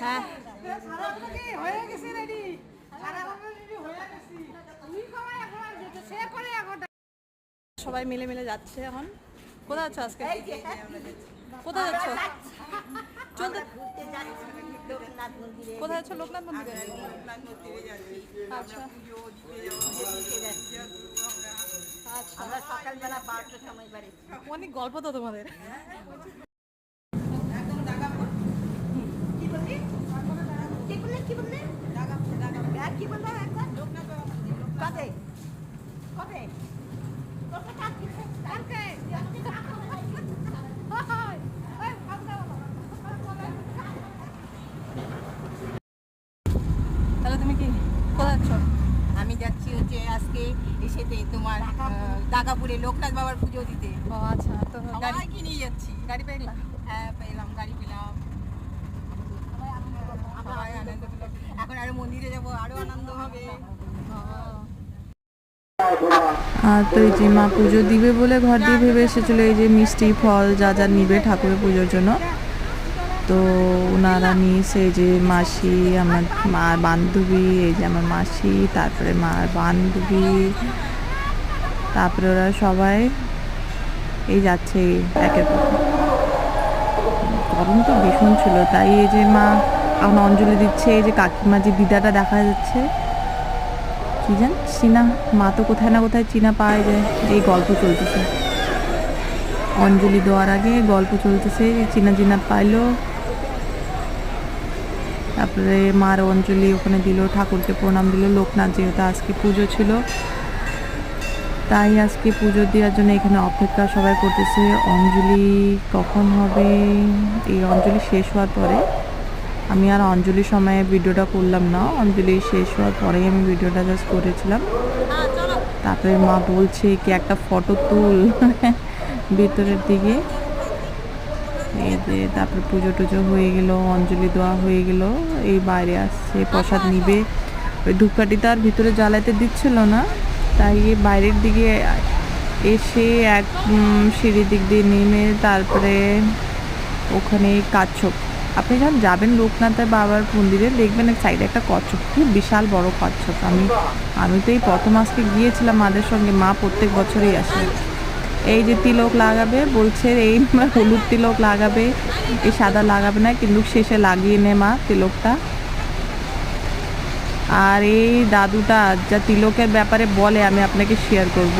হ্যাঁ সবাই মিলে মিলে যাচ্ছে এখন। কোথায় আছো আজকে? কোথায় যাচ্ছ? চলতে কোথায় যাচ্ছ? লোকনাথ মন্দিরে। আচ্ছা আচ্ছা, সকালবেলা 12টার সময় বাড়ি। অনেক গল্প তো তোমাদের। তাহলে তুমি কি কোথায় যাচ্ছ? আমি যাচ্ছি হচ্ছে আজকে এসেতে তোমার দাগাপুরে লোকনাথ বাবার পুজো দিতে। ও আচ্ছা, তো গাড়ি সবাইকে নিয়ে যাচ্ছি। গাড়ি পেলা? হ্যাঁ পেলাম, গাড়ি পেলাম, সবাই আনন্দ পেলাম। এখন আরো মন্দিরে যাবো, আরো আনন্দ হবে। আর তো এই যে মা পুজো দিবে বলে ঘর দিয়ে ভেবে এসেছিলো এই যে মিষ্টি ফল যা যা নিবে ঠাকুরের পুজোর জন্য। তো ওনারা নিয়েছে এই যে মাসি, আমার মার বান্ধবী, এই যে আমার মাসি, তারপরে মার বান্ধবী, তারপরে ওরা সবাই এই যাচ্ছে একের পর। গরম তো ভীষণ ছিল, তাই এই যে মা এখন অঞ্জলি দিচ্ছে। এই যে কাকিমা যে দিদাটা দেখা যাচ্ছে, কি জান চীনা, মা তো কোথায় না কোথায় চীনা পাওয়া যায়। এই গল্প চলতেছে, অঞ্জলি দেওয়ার আগে গল্প চলতেছে, চীনা চীনা পাইলো। তারপরে মার অঞ্জলি ওখানে দিল, ঠাকুরকে প্রণাম দিল। লোকনাথ যেহেতু আজকে পুজো ছিল, তাই আজকে পুজো দেওয়ার জন্য এখানে অপেক্ষা সবাই করতেছে। অঞ্জলি কখন হবে? এই অঞ্জলি শেষ হওয়ার পরে। আমি আর অঞ্জলির সময়ে ভিডিওটা করলাম না, অঞ্জলি শেষ হওয়ার পরেই আমি ভিডিওটা জাস্ট করেছিলাম। তারপরে মা বলছে কি একটা ফটো তুল ভিতরের দিকে। এই যে তারপরে পুজো টুজো হয়ে গেল, অঞ্জলি দেওয়া হয়ে গেল, এই বাইরে আসছে প্রসাদ নিবে। ওই ধূপকাঠিটা আর ভিতরে জ্বালাইতে দিচ্ছিল না, তাই বাইরের দিকে এসে এক সিঁড়ির দিক দিয়ে নেমে তারপরে ওখানে কচ্ছপ। আপনি যখন যাবেন লোকনাথের বাবার মন্দিরে দেখবেন এক সাইডে একটা কচ্ছপ, খুব বিশাল বড় কচ্ছপ। আমি তো এই প্রথম আজকে গিয়েছিলাম মাদের সঙ্গে, মা প্রত্যেক বছরই আসে। এই যে তিলক লাগাবে বলছে, এই হলুদ তিলক লাগাবে, এই সাদা লাগাবে না, কিন্তু শেষে লাগিয়ে নে মা তিলকটা। আর এই দাদুটা যা তিলকের ব্যাপারে বলে আমি আপনাকে শেয়ার করব।